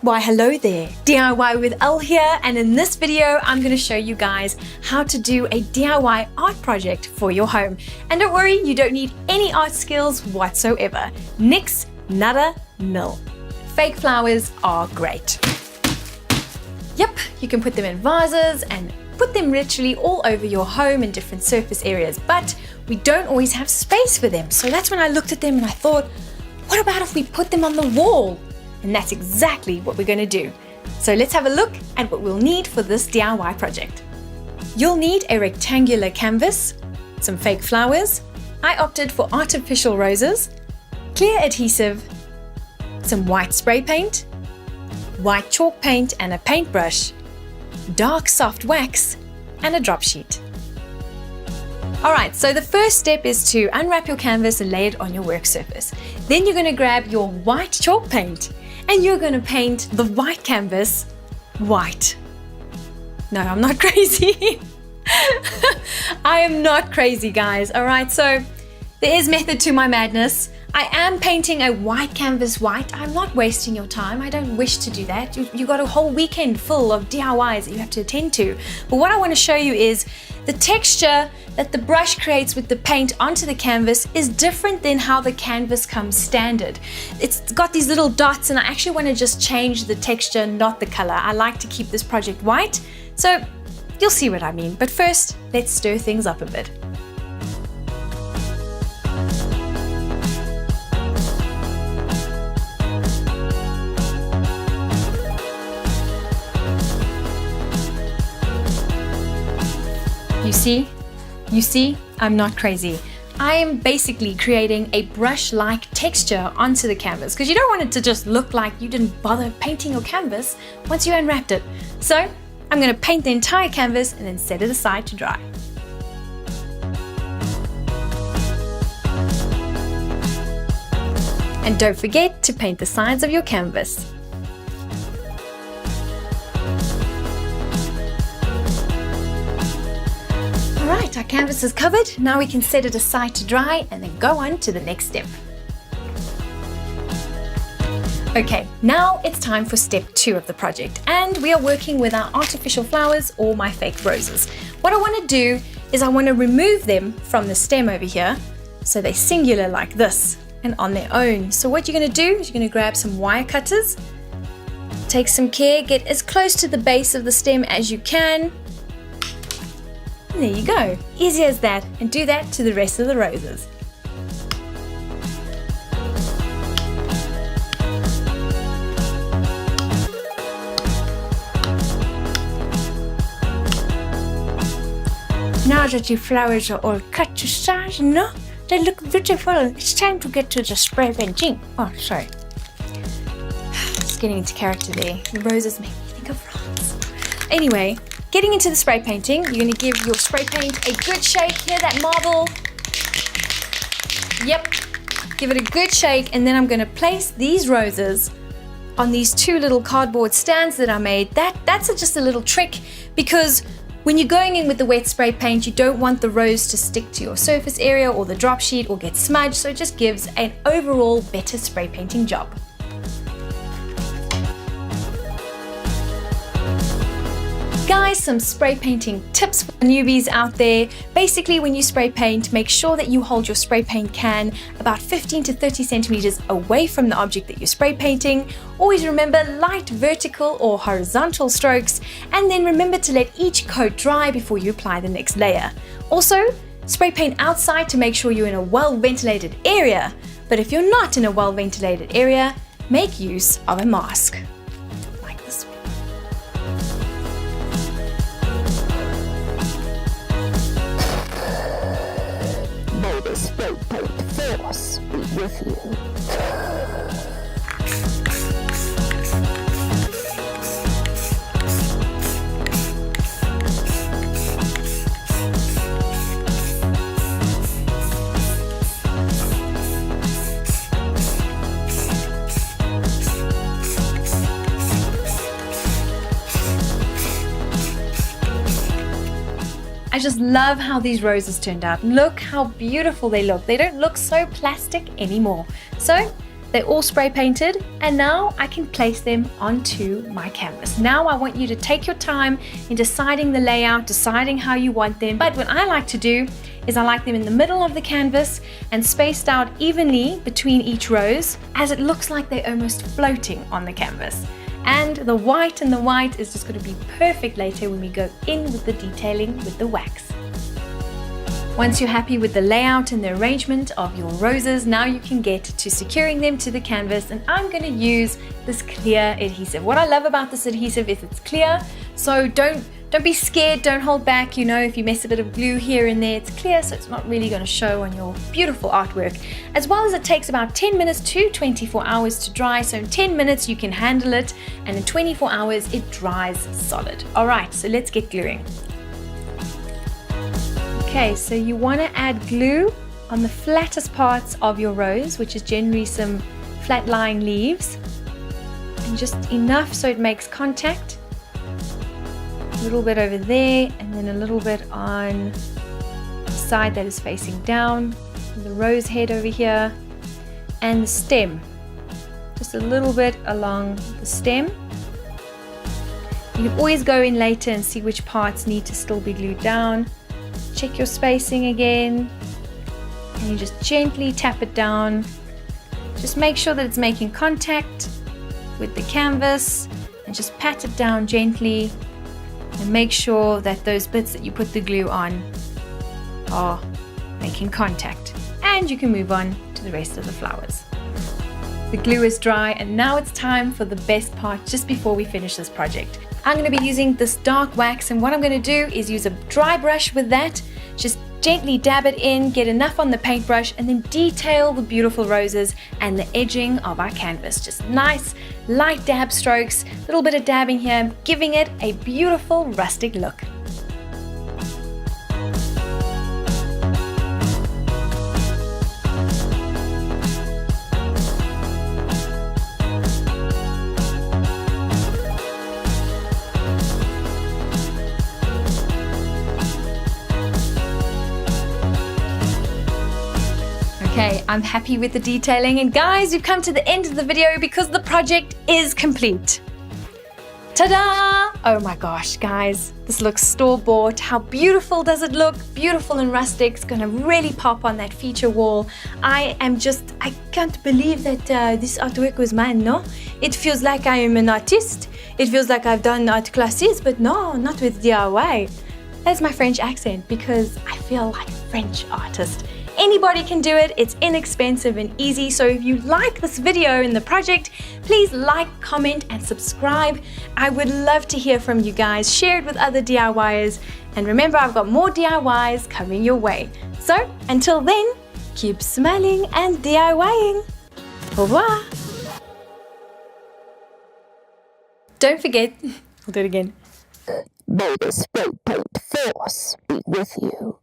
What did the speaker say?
Why hello there, DIY with Elle here, and in this video I'm going to show you guys how to do a DIY art project for your home. And don't worry, you don't need any art skills whatsoever. Nix, nada, nil. Fake flowers are great. Yep, you can put them in vases and put them literally all over your home in different surface areas, but we don't always have space for them. So that's when I looked at them and I thought, what about if we put them on the wall? And that's exactly what we're going to do. So let's have a look at what we'll need for this DIY project. You'll need a rectangular canvas, some fake flowers. I opted for artificial roses, clear adhesive, some white spray paint, white chalk paint and a paintbrush, dark soft wax, and a drop sheet. Alright, so the first step is to unwrap your canvas and lay it on your work surface. Then you're going to grab your white chalk paint and you're going to paint the white canvas white. No, I'm not crazy. I am not crazy, guys. Alright, so there is method to my madness. I am painting a white canvas white. I'm not wasting your time. I don't wish to do that. You got a whole weekend full of DIYs that you have to attend to. But what I want to show you is the texture that the brush creates with the paint onto the canvas is different than how the canvas comes standard. It's got these little dots and I actually want to just change the texture, not the color. I like to keep this project white, so you'll see what I mean. But first, let's stir things up a bit. You see, I'm not crazy. I am basically creating a brush-like texture onto the canvas because you don't want it to just look like you didn't bother painting your canvas once you unwrapped it. So I'm going to paint the entire canvas and then set it aside to dry. And don't forget to paint the sides of your canvas. Alright, our canvas is covered. Now we can set it aside to dry and then go on to the next step. Okay, now it's time for step 2 of the project, and we are working with our artificial flowers or my fake roses. What I want to do is I want to remove them from the stem over here so they're singular like this and on their own. So what you're going to do is you're going to grab some wire cutters, take some care, get as close to the base of the stem as you can. And there you go, easy as that, and do that to the rest of the roses. Now that your flowers are all cut to size, no, they look beautiful. It's time to get to the spray painting. Oh, sorry. Just getting into character there. The roses make me think of France. Anyway, getting into the spray painting, you're going to give your spray paint a good shake. Hear that marble? Yep. Give it a good shake, and then I'm going to place these roses on these 2 little cardboard stands that I made. That's just a little trick because when you're going in with the wet spray paint, you don't want the rose to stick to your surface area or the drop sheet or get smudged, so it just gives an overall better spray painting job. Guys, some spray painting tips for newbies out there. Basically, when you spray paint, make sure that you hold your spray paint can about 15 to 30 centimeters away from the object that you're spray painting. Always remember light vertical or horizontal strokes, and then remember to let each coat dry before you apply the next layer. Also, spray paint outside to make sure you're in a well-ventilated area. But if you're not in a well-ventilated area, make use of a mask. The spray paint force be with you. I just love how these roses turned out. Look how beautiful they look. They don't look so plastic anymore. So They're all spray painted, and now I can place them onto my canvas. Now I want you to take your time in deciding the layout, deciding how you want them. But what I like to do is I like them in the middle of the canvas and spaced out evenly between each rose, as it looks like they're almost floating on the canvas. And the white is just going to be perfect later when we go in with the detailing with the wax. Once you're happy with the layout and the arrangement of your roses, now you can get to securing them to the canvas, and I'm going to use this clear adhesive. What I love about this adhesive is it's clear, so don't be scared, don't hold back. You know, if you mess a bit of glue here and there, it's clear, so it's not really going to show on your beautiful artwork. As well as it takes about 10 minutes to 24 hours to dry, so in 10 minutes you can handle it, and in 24 hours it dries solid. All right, so let's get gluing. Okay, so you want to add glue on the flattest parts of your rose, which is generally some flat-lying leaves, and just enough so it makes contact. A little bit over there, and then a little bit on the side that is facing down, the rose head over here, and the stem. Just a little bit along the stem. You can always go in later and see which parts need to still be glued down. Check your spacing again, and you just gently tap it down. Just make sure that it's making contact with the canvas, and just pat it down gently, and make sure that those bits that you put the glue on are making contact. And you can move on to the rest of the flowers. The glue is dry, and now it's time for the best part just before we finish this project. I'm going to be using this dark wax, and what I'm going to do is use a dry brush with that. Just gently dab it in, get enough on the paintbrush, and then detail the beautiful roses and the edging of our canvas. Just nice, light dab strokes, a little bit of dabbing here, giving it a beautiful rustic look. Okay, I'm happy with the detailing, and guys, we've come to the end of the video because the project is complete. Ta-da! Oh my gosh, guys, this looks store-bought. How beautiful does it look? Beautiful and rustic. It's gonna really pop on that feature wall. I can't believe that this artwork was mine, no? It feels like I am an artist. It feels like I've done art classes, but no, not with DIY. That's my French accent because I feel like a French artist. Anybody can do it, it's inexpensive and easy. So if you like this video and the project, please like, comment, and subscribe. I would love to hear from you guys. Share it with other DIYers. And remember, I've got more DIYs coming your way. So until then, keep smiling and DIYing. Au revoir. Don't forget, I'll do it again. May the spray paint force be with you.